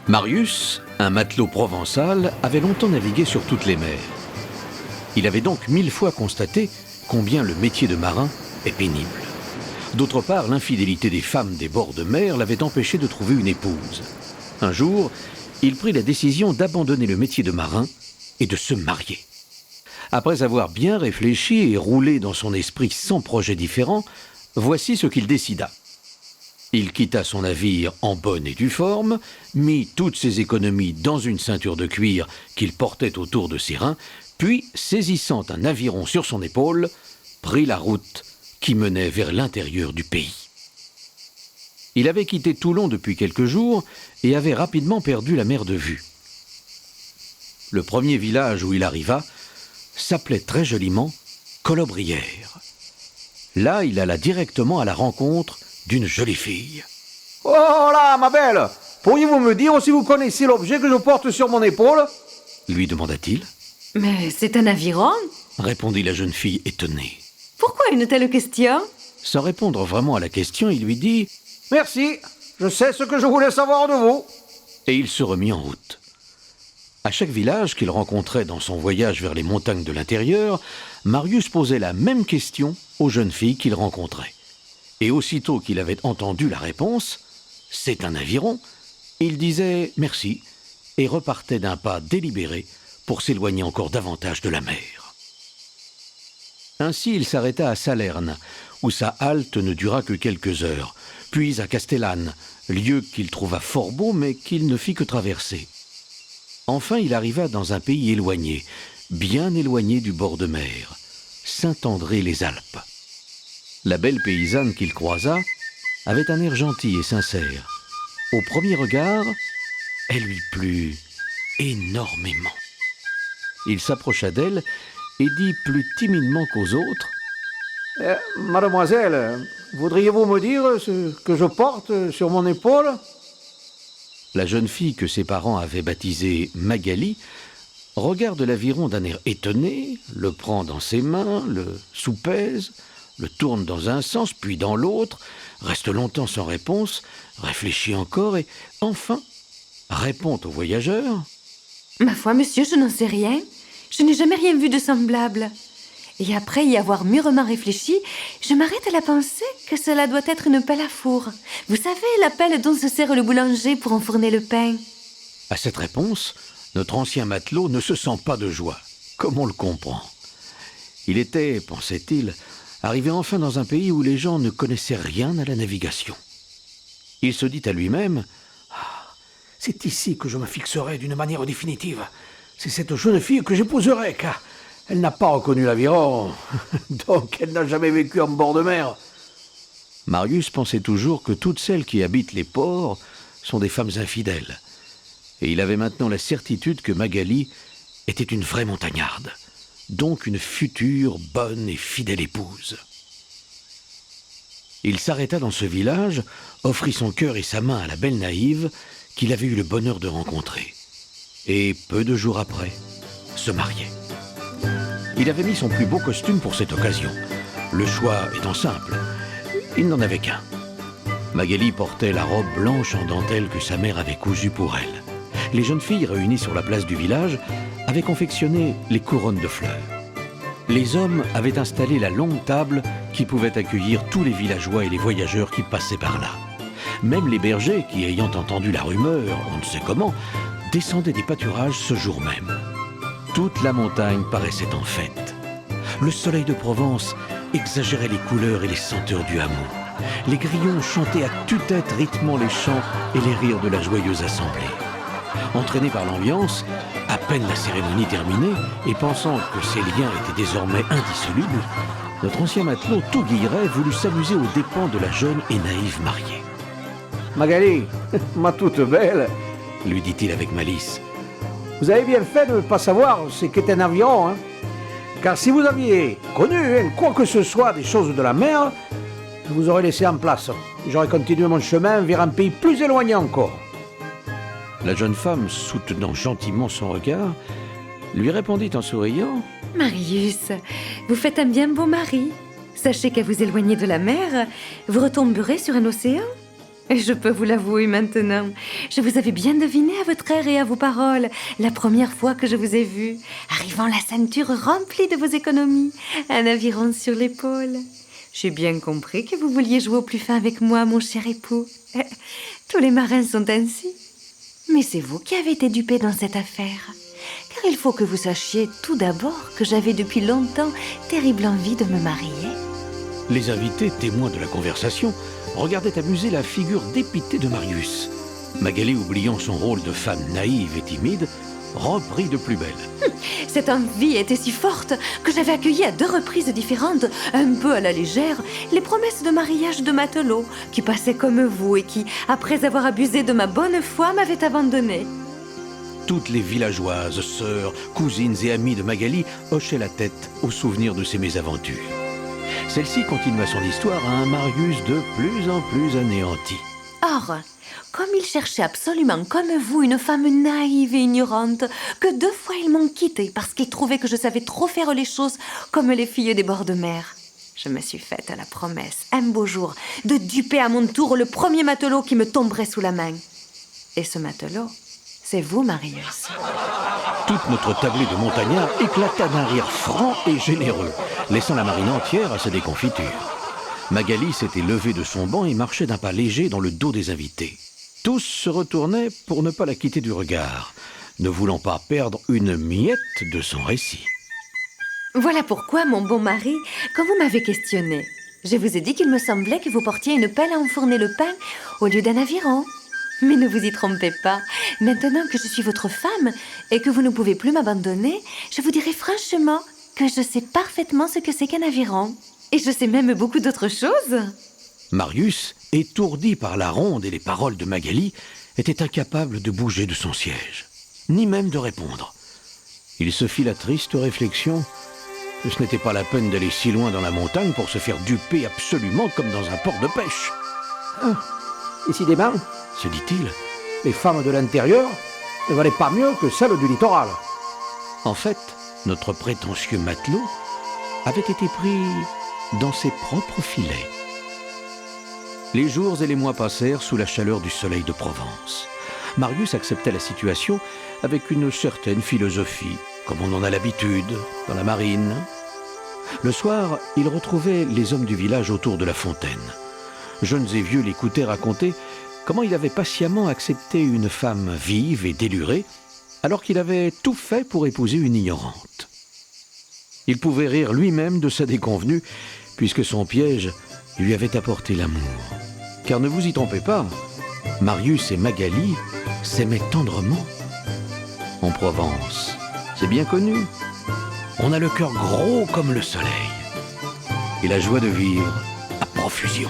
Marius, un matelot provençal, avait longtemps navigué sur toutes les mers. Il avait donc 1000 fois constaté combien le métier de marin est pénible. D'autre part, l'infidélité des femmes des bords de mer l'avait empêché de trouver une épouse. Un jour, il prit la décision d'abandonner le métier de marin et de se marier. Après avoir bien réfléchi et roulé dans son esprit 100 projets différents, voici ce qu'il décida. Il quitta son navire en bonne et due forme, mit toutes ses économies dans une ceinture de cuir qu'il portait autour de ses reins, puis, saisissant un aviron sur son épaule, prit la route qui menait vers l'intérieur du pays. Il avait quitté Toulon depuis quelques jours et avait rapidement perdu la mer de vue. Le premier village où il arriva s'appelait très joliment Colobrières. Là, il alla directement à la rencontre d'une jolie fille. « Oh là, ma belle! Pourriez-vous me dire si vous connaissez l'objet que je porte sur mon épaule ?» lui demanda-t-il. « Mais c'est un aviron ?» répondit la jeune fille étonnée. « Pourquoi une telle question ?» Sans répondre vraiment à la question, il lui dit « Merci, je sais ce que je voulais savoir de vous. » Et il se remit en route. À chaque village qu'il rencontrait dans son voyage vers les montagnes de l'intérieur, Marius posait la même question aux jeunes filles qu'il rencontrait. Et aussitôt qu'il avait entendu la réponse, « C'est un aviron », il disait « merci » et repartait d'un pas délibéré pour s'éloigner encore davantage de la mer. Ainsi, il s'arrêta à Salerne, où sa halte ne dura que quelques heures, puis à Castellane, lieu qu'il trouva fort beau mais qu'il ne fit que traverser. Enfin, il arriva dans un pays éloigné, bien éloigné du bord de mer, Saint-André-les-Alpes. La belle paysanne qu'il croisa avait un air gentil et sincère. Au premier regard, elle lui plut énormément. Il s'approcha d'elle et dit plus timidement qu'aux autres « Mademoiselle, voudriez-vous me dire ce que je porte sur mon épaule ?» La jeune fille que ses parents avaient baptisée Magali regarde l'aviron d'un air étonné, le prend dans ses mains, le soupèse, le tourne dans un sens, puis dans l'autre, reste longtemps sans réponse, réfléchit encore et, enfin, répond au voyageur. « Ma foi, monsieur, je n'en sais rien. Je n'ai jamais rien vu de semblable. Et après y avoir mûrement réfléchi, je m'arrête à la pensée que cela doit être une pelle à four. Vous savez, la pelle dont se sert le boulanger pour enfourner le pain. » À cette réponse, notre ancien matelot ne se sent pas de joie, comme on le comprend. Il était, pensait-il, arrivé enfin dans un pays où les gens ne connaissaient rien à la navigation. Il se dit à lui-même « C'est ici que je me fixerai d'une manière définitive. C'est cette jeune fille que j'épouserai, car elle n'a pas reconnu l'aviron, donc elle n'a jamais vécu en bord de mer. » Marius pensait toujours que toutes celles qui habitent les ports sont des femmes infidèles. Et il avait maintenant la certitude que Magali était une vraie montagnarde, donc une future bonne et fidèle épouse. Il s'arrêta dans ce village, offrit son cœur et sa main à la belle naïve qu'il avait eu le bonheur de rencontrer. Et peu de jours après, se mariait. Il avait mis son plus beau costume pour cette occasion, le choix étant simple. Il n'en avait qu'un. Magali portait la robe blanche en dentelle que sa mère avait cousue pour elle. Les jeunes filles réunies sur la place du village avaient confectionné les couronnes de fleurs. Les hommes avaient installé la longue table qui pouvait accueillir tous les villageois et les voyageurs qui passaient par là. Même les bergers, qui ayant entendu la rumeur, on ne sait comment, descendaient des pâturages ce jour même. Toute la montagne paraissait en fête. Le soleil de Provence exagérait les couleurs et les senteurs du hameau. Les grillons chantaient à tue-tête rythmant les chants et les rires de la joyeuse assemblée. Entraîné par l'ambiance, à peine la cérémonie terminée, et pensant que ces liens étaient désormais indissolubles, notre ancien matelot, tout guilleret, voulut s'amuser aux dépens de la jeune et naïve mariée. Magali, ma toute belle, Lui dit-il avec malice. vous avez bien fait de ne pas savoir ce qu'est un aviron, hein. Car si vous aviez connu quoi que ce soit des choses de la mer, je vous aurais laissé en place. J'aurais continué mon chemin vers un pays plus éloigné encore. La jeune femme, soutenant gentiment son regard, lui répondit en souriant. Marius, vous faites un bien beau mari. Sachez qu'à vous éloigner de la mer, vous retomberez sur un océan. Et je peux vous l'avouer maintenant, je vous avais bien deviné à votre air et à vos paroles la première fois que je vous ai vu, arrivant la ceinture remplie de vos économies, un aviron sur l'épaule. J'ai bien compris que vous vouliez jouer au plus fin avec moi, mon cher époux. Tous les marins sont ainsi. Mais c'est vous qui avez été dupé dans cette affaire. Car il faut que vous sachiez tout d'abord que j'avais depuis longtemps terrible envie de me marier. Les invités, témoins de la conversation, regardaient amuser la figure dépitée de Marius. Magali, oubliant son rôle de femme naïve et timide, reprit de plus belle. Cette envie était si forte que j'avais accueilli à 2 reprises différentes, un peu à la légère, les promesses de mariage de matelots qui passaient comme vous et qui, après avoir abusé de ma bonne foi, m'avaient abandonnée. Toutes les villageoises, sœurs, cousines et amies de Magali hochaient la tête au souvenir de ces mésaventures. Celle-ci continua son histoire à un Marius de plus en plus anéanti. Or, comme il cherchait absolument comme vous une femme naïve et ignorante, que 2 fois ils m'ont quittée parce qu'ils trouvaient que je savais trop faire les choses comme les filles des bords de mer. Je me suis faite à la promesse, un beau jour, de duper à mon tour le premier matelot qui me tomberait sous la main. Et ce matelot, c'est vous, Marius. Toute notre tablée de montagnards éclata d'un rire franc et généreux, laissant la marine entière à sa déconfiture. Magali s'était levée de son banc et marchait d'un pas léger dans le dos des invités. Tous se retournaient pour ne pas la quitter du regard, ne voulant pas perdre une miette de son récit. Voilà pourquoi, mon bon mari, quand vous m'avez questionné, je vous ai dit qu'il me semblait que vous portiez une pelle à enfourner le pain au lieu d'un aviron. Mais ne vous y trompez pas. Maintenant que je suis votre femme et que vous ne pouvez plus m'abandonner, je vous dirai franchement que je sais parfaitement ce que c'est qu'un aviron. Et je sais même beaucoup d'autres choses. Marius, étourdi par la ronde et les paroles de Magali, était incapable de bouger de son siège, ni même de répondre. Il se fit la triste réflexion que ce n'était pas la peine d'aller si loin dans la montagne pour se faire duper absolument comme dans un port de pêche. Décidément, Se dit-il. les femmes de l'intérieur ne valaient pas mieux que celles du littoral. En fait, notre prétentieux matelot avait été pris dans ses propres filets. Les jours et les mois passèrent sous la chaleur du soleil de Provence. Marius acceptait la situation avec une certaine philosophie, comme on en a l'habitude dans la marine. Le soir, il retrouvait les hommes du village autour de la fontaine. Jeunes et vieux l'écoutaient raconter comment il avait patiemment accepté une femme vive et délurée, alors qu'il avait tout fait pour épouser une ignorante. Il pouvait rire lui-même de sa déconvenue, puisque son piège lui avait apporté l'amour. Car ne vous y trompez pas, Marius et Magali s'aimaient tendrement. En Provence, c'est bien connu, on a le cœur gros comme le soleil, et la joie de vivre à profusion.